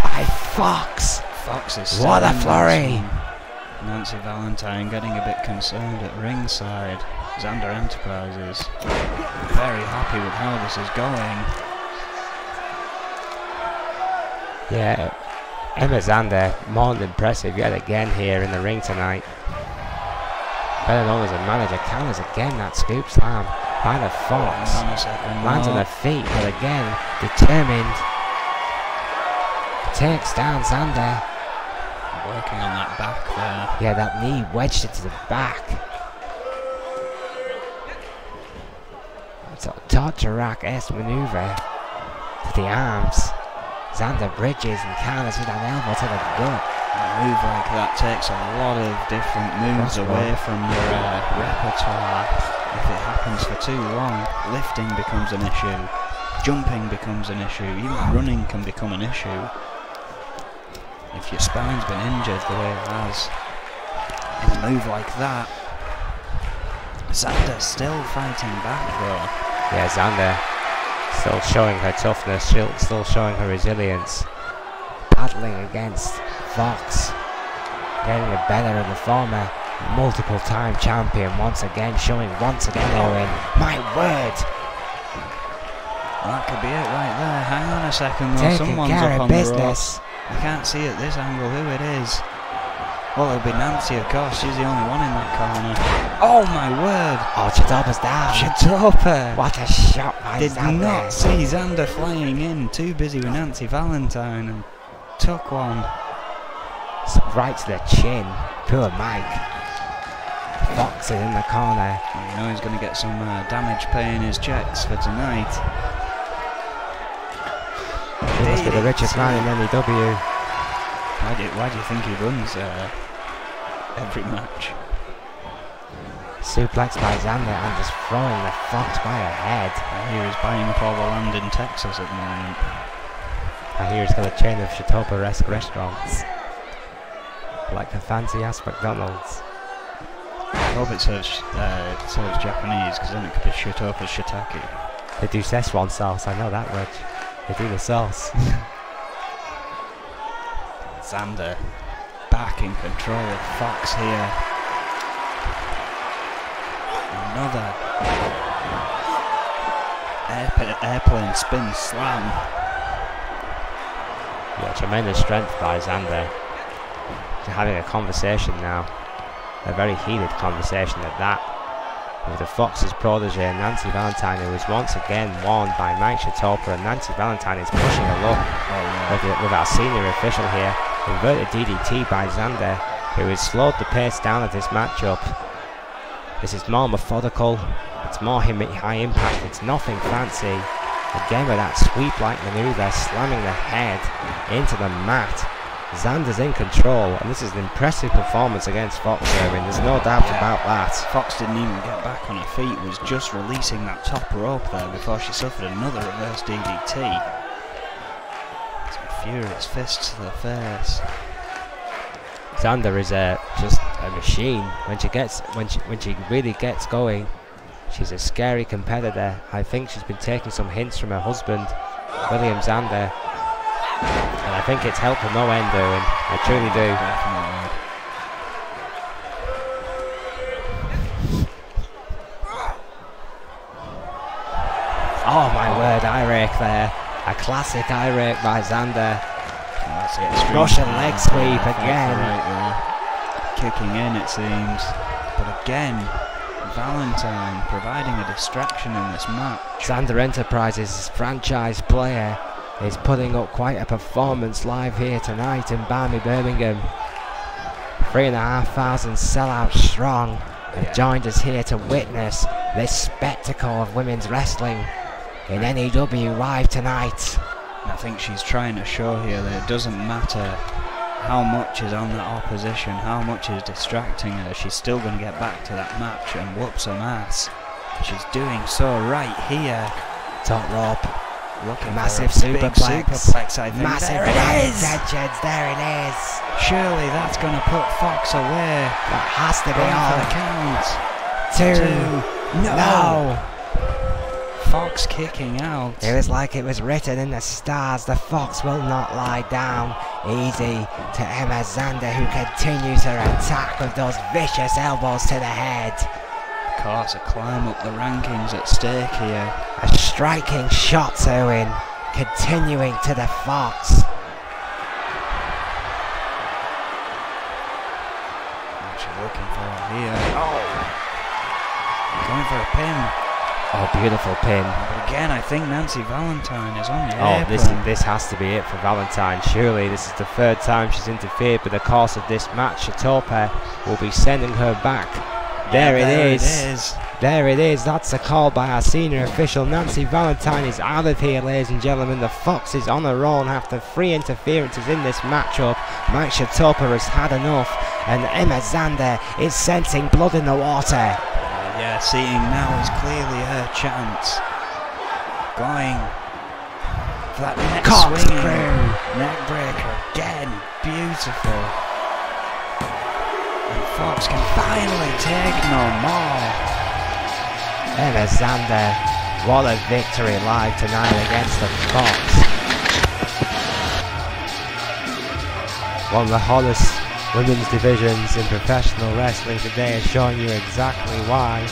by Fox. Fox is what a flurry. Nancy Valentine getting a bit concerned at ringside. Zander Enterprises very happy with how this is going. Yeah, Emma Zander, more than impressive yet again here in the ring tonight. Better known as a manager, counters again that scoop slam by the Fox. Lands on her feet, but again, determined. Takes down Zander. Working on that back there. Yeah, that knee wedged it to the back. It's a torture-rack-esque maneuver to the arms. Zander bridges and counters with an elbow to the gut. A move like that takes a lot of different moves away from your repertoire. If it happens for too long, lifting becomes an issue, jumping becomes an issue, even running can become an issue. If your spine's been injured the way it has, in a move like that, Zander's still fighting back though. Yeah, Zander still showing her toughness, still showing her resilience. Battling against Fox. Getting the better of the former multiple-time champion once again, showing once again, Owen. My word! That could be it right there. Hang on a second though, Taking someone's care up of on business. the ropes. I can't see at this angle who it is. Well, it'll be Nancy, of course. She's the only one in that corner. Oh my word! Oh, Chitopa's down. Chitopa! What a shot by Did Zander. not see Zander flying in. Too busy with Nancy Valentine and took one. Right to the chin. Poor Mike. Fox is in the corner. You know he's going to get some damage paying his checks for tonight. He must be the richest man in N.E.W. Why do you think he runs every match? Suplex by Xander and just throwing the Fox by her head. I hear he's buying up all the land in Texas at the moment. I hear he's got a chain of Shitopa-esque restaurants. Like the fancy-ass McDonald's. I hope it serves Japanese, because then it could be Shitopa shiitake. They do Szechuan sauce, I know that much. They do the sauce. Xander back in control of Fox here. Another airplane spin slam. Yeah, tremendous strength by Xander. They're having a conversation now. A very heated conversation at that. With the Fox's protege, Nancy Valentine, who was once again warned by Mike Shitopa, and Nancy Valentine is pushing a look with our senior official here. Inverted DDT by Xander, who has slowed the pace down of this matchup. This is more methodical, it's more high impact, it's nothing fancy. Again with that sweep-like manoeuvre, slamming the head into the mat. Xander's in control, and this is an impressive performance against Fox Irving, there's no doubt about that. Fox didn't even get back on her feet, was just releasing that top rope there before she suffered another reverse DDT. Some furious fists to the face. Xander is just a machine. When she really gets going, she's a scary competitor. I think she's been taking some hints from her husband, William Xander, and I think it's helped her no end, Owen. I truly do. Definitely. Oh my word, eye rake there. A classic eye rake by Xander. Russian leg sweep again. Kicking in, it seems. But again, Valentine providing a distraction in this match. Xander Enterprises' franchise player is putting up quite a performance live here tonight in Barmy, Birmingham. 3,500 sellouts strong have joined us here to witness this spectacle of women's wrestling in N.E.W. live tonight. I think she's trying to show here that it doesn't matter how much is on that opposition, how much is distracting her, she's still going to get back to that match and whoop some ass. She's doing so right here. Top rope. Looking massive for a big superplex. Superplex, I think. Massive there it is! tensions, there it is. Surely that's going to put Fox away. That has to be on. Two. No! Fox kicking out. It was like it was written in the stars. The Fox will not lie down. Easy to Emma Xander, who continues her attack with those vicious elbows to the head. Of course, a climb up the rankings at stake here. A striking shot, Owen, continuing to the Fox. What you looking for here? Oh! Going for a pin. Oh, beautiful pin. But again, I think Nancy Valentine is on the apron. This has to be it for Valentine. Surely this is the third time she's interfered with the course of this match. Shitopa will be sending her back. There it is. There it is. That's a call by our senior official. Nancy Valentine is out of here, ladies and gentlemen. The Fox is on her own after 3 interferences in this matchup. Mike Shitopa has had enough, and Emma Xander is sensing blood in the water. Yeah, seeing now is clearly her chance. Going for that neck swinging neck breaker again. Beautiful. And Fox can finally take no more. Emma Xander, what a victory live tonight against the Fox. One of the hottest women's divisions in professional wrestling today is showing you exactly why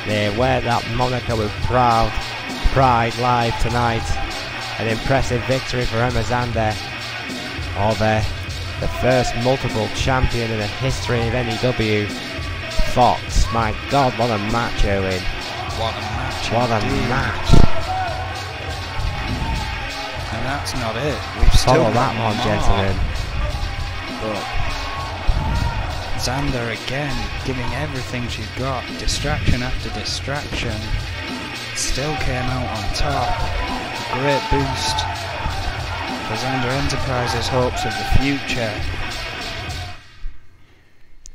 they wear that moniker with pride live tonight. An impressive victory for Emma Xander over the first multiple champion in the history of N.E.W. Fox. My God, what a match, Owen. What a match. What a match. And that's not it. We've still follow that one, gentlemen. But Xander again, giving everything she's got, distraction after distraction. Still came out on top. Great boost for Xander Enterprises' hopes of the future.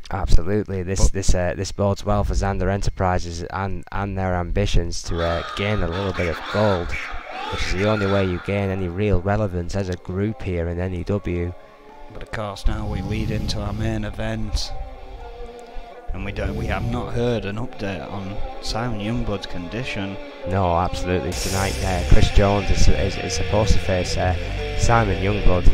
Absolutely, this bodes well for Xander Enterprises and their ambitions to gain a little bit of gold, which is the only way you gain any real relevance as a group here in N.E.W. But of course, now we lead into our main event, and we have not heard an update on Simon Youngblood's condition. No, absolutely. Tonight, Chris Jones is supposed to face Simon Youngblood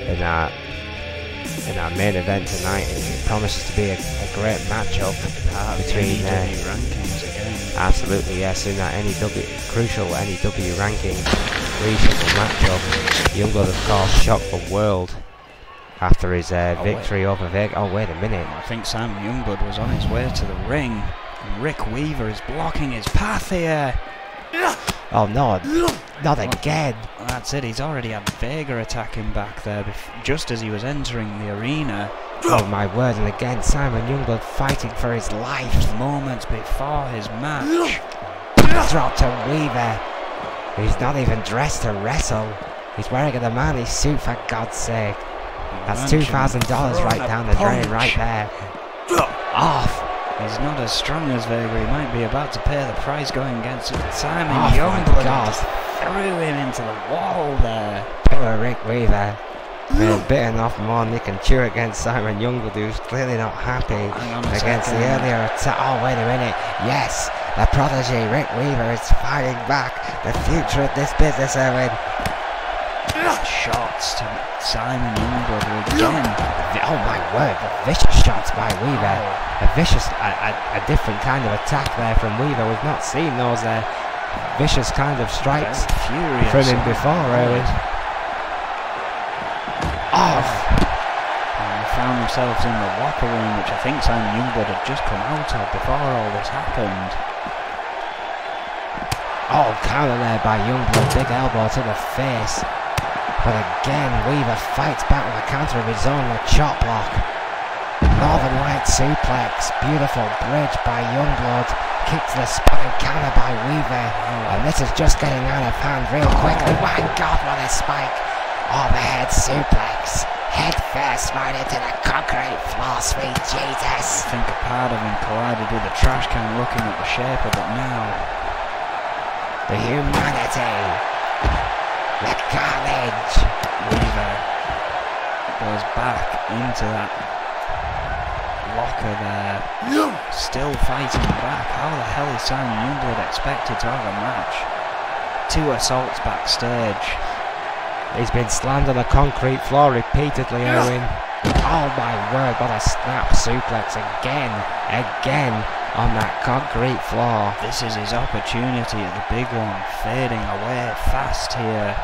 in our main event tonight. It promises to be a great matchup between rankings again. Absolutely, yes, in that crucial NEW ranking regional matchup. Youngblood, of course, shocked the world after his victory over Vega. Oh, wait a minute. I think Simon Youngblood was on his way to the ring, and Rick Weaver is blocking his path here. Oh no, not again. That's it, he's already had Vega attacking back there just as he was entering the arena. Oh my word, and again Simon Youngblood fighting for his life. Just moments before his match. Drop to Weaver. He's not even dressed to wrestle. He's wearing a manly suit, for God's sake. That's $2,000 right down the drain right there. Off. He's not as strong as Vega. He might be about to pay the price going against Simon Oh Youngblood. God. Threw him into the wall there. Poor Rick Weaver. Been bitten off more than he can chew against Simon Youngblood, who's clearly not happy against the earlier attack. Oh, wait a minute. Yes, the prodigy Rick Weaver is fighting back. The future of this business, Erwin. Shots to Simon Youngblood again. Oh my word, the vicious shots by Weaver. A different kind of attack there from Weaver. We've not seen those vicious kind of strikes from him before, Erwin. Off! And we found themselves in the locker room, which I think Simon Youngblood had just come out of before all this happened. Oh, counter there by Youngblood. Big elbow to the face. But again, Weaver fights back with a counter of his own, a chop block. Northern Light suplex. Beautiful bridge by Youngblood. Kick to the spine, counter by Weaver. And this is just getting out of hand real quickly. My God, what a spike. Overhead suplex. Head first right into the concrete floor, sweet Jesus. I think a part of him collided with a trash can looking at the shape of it now. The humanity. The carnage. Weaver goes back into that locker there. Still fighting back. How the hell is Simon Youngblood expected to have a match? 2 assaults backstage. He's been slammed on the concrete floor repeatedly, Erwin. Oh my word, what a snap suplex again on that concrete floor. This is his opportunity at the big one, fading away fast here.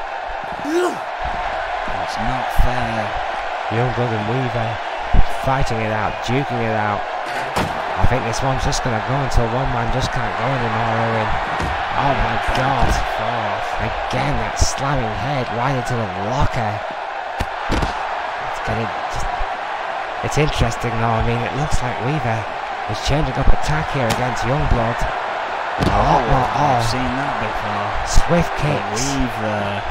It's not fair. Youngblood and Weaver fighting it out, duking it out. I think this one's just going to go until one man just can't go anymore, Erwin. Oh my God. Again, that slamming head right into the locker. It's interesting though. I mean, it looks like Weaver is changing up attack here against Youngblood. A lot more. I've seen that before. Swift kicks. Weave there.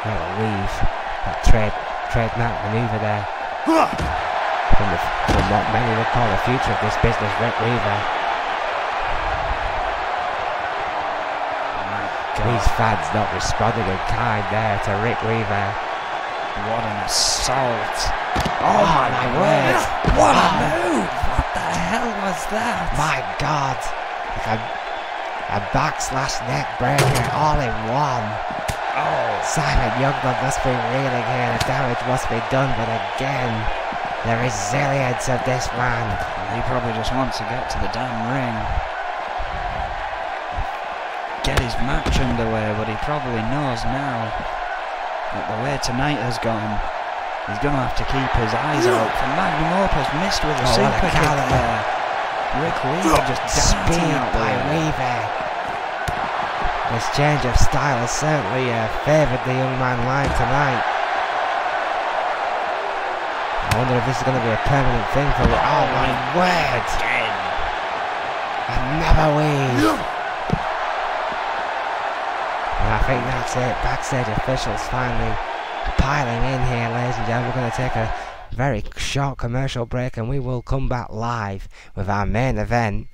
Well, weave. That trademark maneuver there. From what many would call the future of this business, Rick Weaver. These fans not responding in kind there to Rick Weaver. What an assault. Oh my word. What a move. What the hell was that? My God. Like a backslash neck breaker all in one. Oh. Simon Youngblood must be reeling here. The damage must be done, but again, the resilience of this man. He probably just wants to get to the damn ring. Get his match underway, but he probably knows now that the way tonight has gone, he's going to have to keep his eyes out for Magnum Opus. Missed with a super kick there. Rick Weaver just speed by Weaver. This change of style has certainly favoured the young man live tonight. I wonder if this is going to be a permanent thing for me. Oh my word! Another win! And I think that's it. Backstage officials finally piling in here, ladies and gentlemen. We're going to take a very short commercial break and we will come back live with our main event.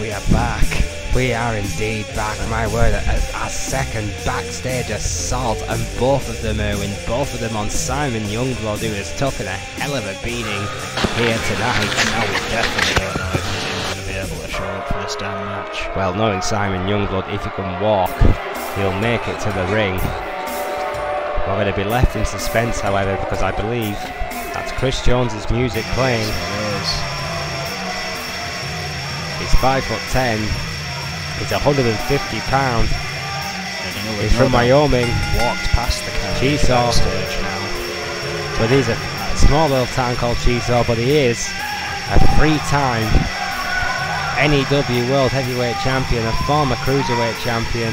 We are back. We are indeed back. My word, our second backstage assault, and both of them, Erwin, both of them on Simon Youngblood, who has taken a hell of a beating here tonight. Now we definitely don't know if he's going to be able to show up for this damn match. Well, knowing Simon Youngblood, if he can walk, he'll make it to the ring. We're going to be left in suspense, however, because I believe that's Chris Jones's music playing. He's 5'10". He's 150 pounds. He's from Wyoming. Walked past the Cheesaw stage now. But he's a small little town called Cheesaw, but he is a 3-time N.E.W. World Heavyweight Champion, a former Cruiserweight Champion,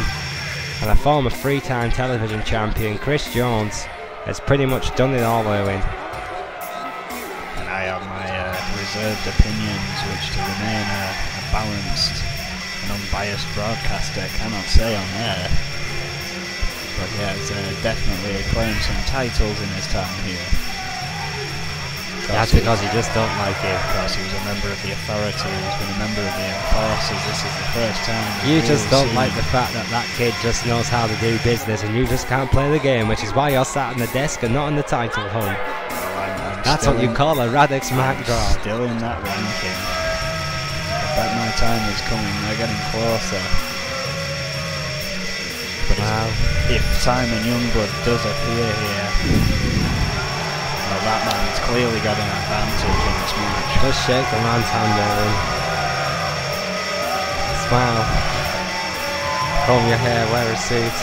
and a former 3-time television champion. Chris Jones has pretty much done it all, Erwin. And I have my reserved opinions, which to remain a balanced and unbiased broadcaster cannot say on air. But he has definitely claimed some titles in his time here. That's because you just don't like it. Because he was a member of the Authority, he's been a member of the Enforcers. This is the first time. You just don't like the fact that that kid just knows how to do business and you just can't play the game, which is why you're sat on the desk and not on the title hunt. Well, that's what you call a Radix Mac draw. Still in that ranking. I bet my time is coming, they're getting closer. But if Simon Youngblood does appear here, well, that man's clearly got an advantage in this match. Just shake the man's hand, Erwin. Smile. Comb your hair, wear a suit.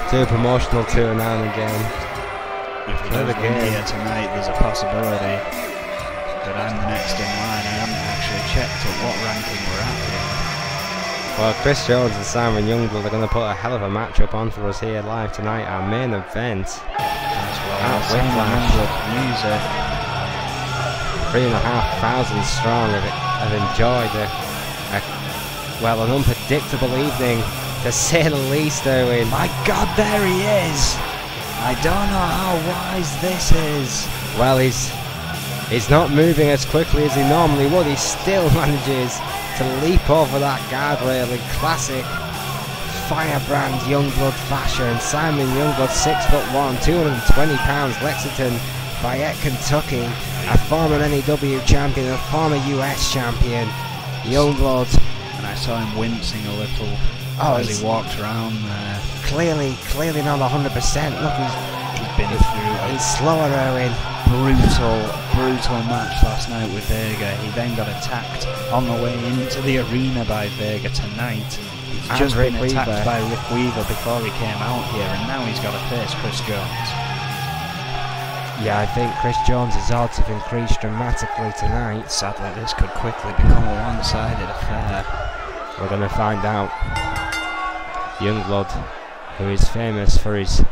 Do a promotional tour now and again. If he does win here tonight, there's a possibility that I'm the next in line. I haven't actually checked at what ranking we're at here. Well, Chris Jones and Simon Youngblood are going to put a hell of a matchup on for us here live tonight, our main event. As well at as Whiplash. Music. 3,500 strong have enjoyed an unpredictable evening, to say the least, Erwin. My God, there he is! I don't know how wise this is. Well, he's not moving as quickly as he normally would. He still manages to leap over that guardrail in classic firebrand Youngblood fashion. Simon Youngblood, 6'1", 220 pounds, Lexington, Fayette, Kentucky, a former N.E.W. champion, a former US champion. Youngblood. And I saw him wincing a little as he walked around there. Clearly not 100%. Look, he's been through he's slower, Erwin. Brutal match last night with Vega. He then got attacked on the way into the arena by Vega tonight. He's just been attacked by Rick Weaver before he came out here, and now he's got to face Chris Jones. Yeah, I think Chris Jones' odds have increased dramatically tonight. Sadly, this could quickly become a one-sided affair. We're going to find out. Youngblood, who is famous for his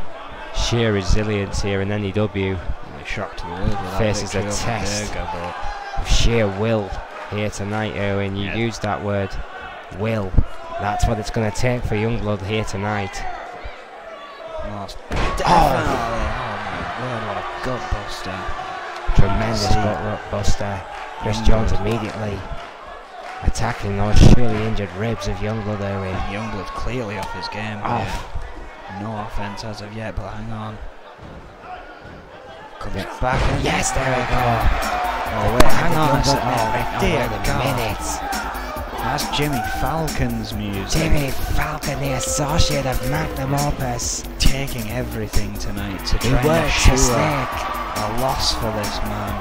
sheer resilience here in N.E.W, shocked to the world, faces a test of sheer will here tonight, Erwin. You used that word, will. That's what it's going to take for Youngblood here tonight. What a gut buster. Tremendous gut buster. Chris Jones immediately attacking those surely injured ribs of Youngblood, Erwin. Youngblood clearly off his game. No offense as of yet, but hang on. Comes back. Yes, there we go. Oh wait, hang on a second. Oh, Dear wait a God. minute. That's Jimmy Falcon's music. Jimmy Falcon, the associate of Magnum Opus. Taking everything tonight to He try and works a ensure snake. a loss for this man.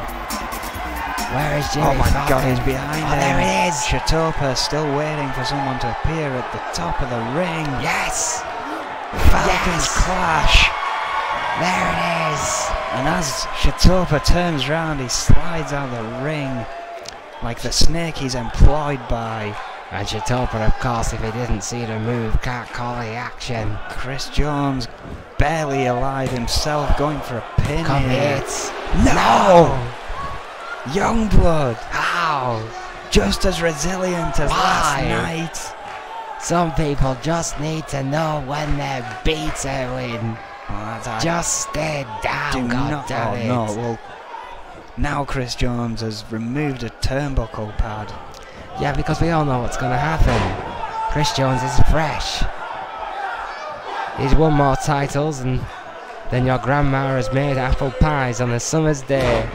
Where is Jimmy Oh my Falcon? God, he's behind him. There it is. Chatopa still waiting for someone to appear at the top of the ring. Yes. Falcons clash. There it is. And as Chatopa turns round, he slides out of the ring like the snake he's employed by. And Chatopa, of course, if he didn't see the move, can't call the action. Chris Jones, barely alive himself, going for a pin Come here. hit. No! Youngblood, How? just as resilient as last Why? night. Some people just need to know when they're beaten. Just stay down, Do not. Oh goddammit. no! Well, now Chris Jones has removed a turnbuckle pad. Yeah, because we all know what's going to happen. Chris Jones is fresh. He's won more titles than your grandma has made apple pies on a summer's day.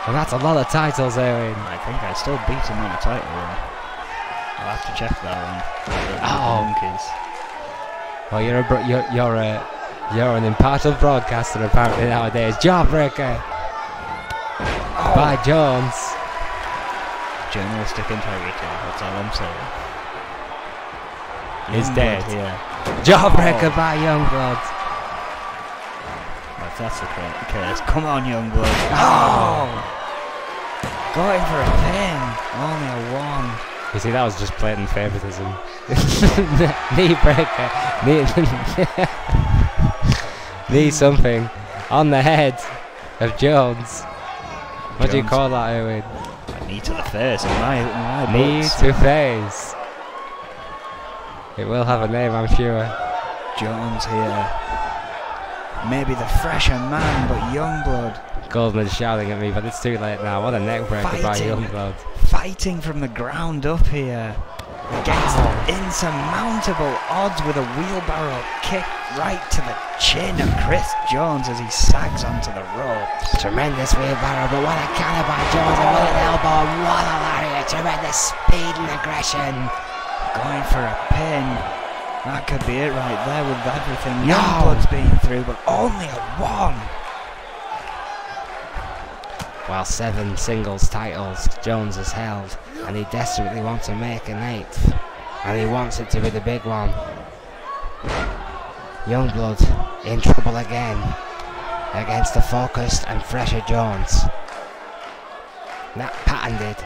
And that's a lot of titles, Owen. I think I still beat him on a title run. I'll have to check that one. Oh. Monkeys. Well, you're an impartial broadcaster apparently nowadays. Jawbreaker by Jones. Journalistic integrity, that's all I'm saying. He's Youngblood dead. here. Jawbreaker by Youngblood. If that's the correct case. Come on, Youngblood. Oh! Going for a pin. Only a 1. You see, that was just blatant favoritism. Knee breaker. Knee something on the head of Jones. What do you call that, Owen? A knee to the face in my Knee books. to face. It will have a name, I'm sure. Jones here. Maybe the fresher man, but Youngblood Goldman's shouting at me, but it's too late now. What a neck breaker by Fighting. Youngblood. fighting from the ground up here against insurmountable odds with a wheelbarrow kick right to the chin of Chris Jones as he sags onto the ropes. Tremendous wheelbarrow, but what a cannon by Jones, and what an elbow, what a lariat, tremendous speed and aggression. Going for a pin. That could be it right there with everything. No. Youngblood's been through, but only a 1. While 7 singles titles Jones has held, and he desperately wants to make an 8th, and he wants it to be the big one. Youngblood in trouble again against the focused and fresher Jones. That patented,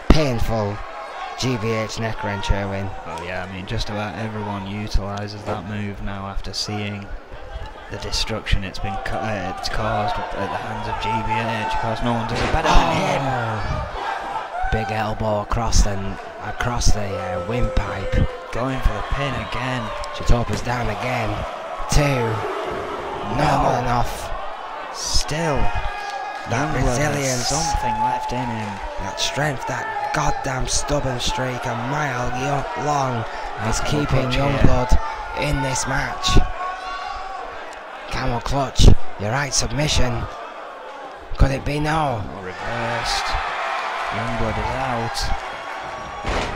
painful GBH neck wrench, Irwin. Well, yeah, I mean, just about everyone utilises that move now after seeing the destruction it's caused at the hands of GBH, because no one does it better than him. Big elbow across the windpipe. Going for the pin again. Chatopa's down again. 2. Not enough. Still, That Youngblood has resilience. something left in him. That strength, that goddamn stubborn streak, a mile long, is keeping clutch here. Youngblood in this match. Camel clutch, your right submission. Could it be no? Reversed. Youngblood is out.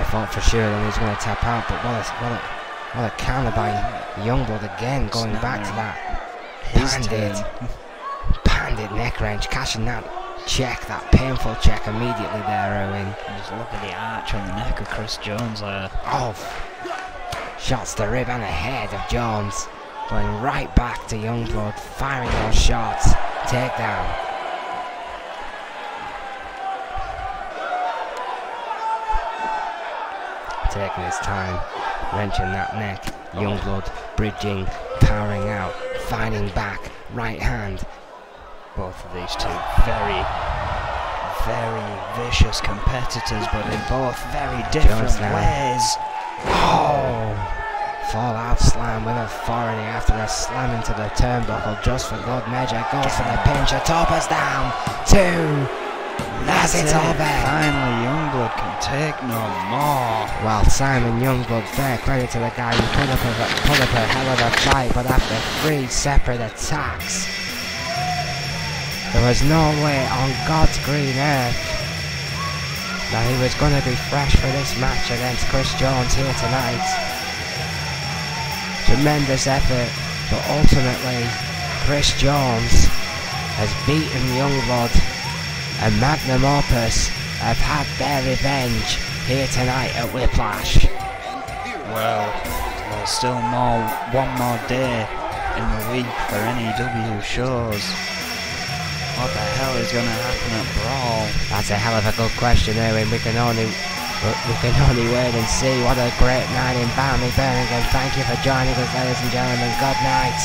I thought for sure that he was going to tap out, but what a counter by Youngblood again, going It's back not to that His banded neck wrench, cashing that check, that painful check immediately there, Owen. Just look at the arch on the neck of Chris Jones there. Oh, shots to rib and the head of Jones, going right back to Youngblood, firing those shots. Takedown. Taking his time, wrenching that neck. Youngblood bridging, powering out, fighting back, right hand. Both of these two very, very vicious competitors, but in both very different Jones now. ways. Oh! Fallout slam with authority after a slam into the turnbuckle just for good measure. Goes for the pin. Chatopa's down. 2. That's it's over. Finally, Youngblood can take no more. Well, Simon Youngblood, fair credit to the guy who put up a hell of a fight, but after 3 separate attacks, there was no way on God's green earth that he was going to be fresh for this match against Chris Jones here tonight. Tremendous effort, but ultimately Chris Jones has beaten Youngblood, and Magnum Opus have had their revenge here tonight at Whiplash. Well, there's still one more day in the week for N.E.W shows. What the hell is going to happen at Brawl? That's a hell of a good question, Erwin. We can only wait and see. What a great night in Balmy, Birmingham. Thank you for joining us, ladies and gentlemen. Good night.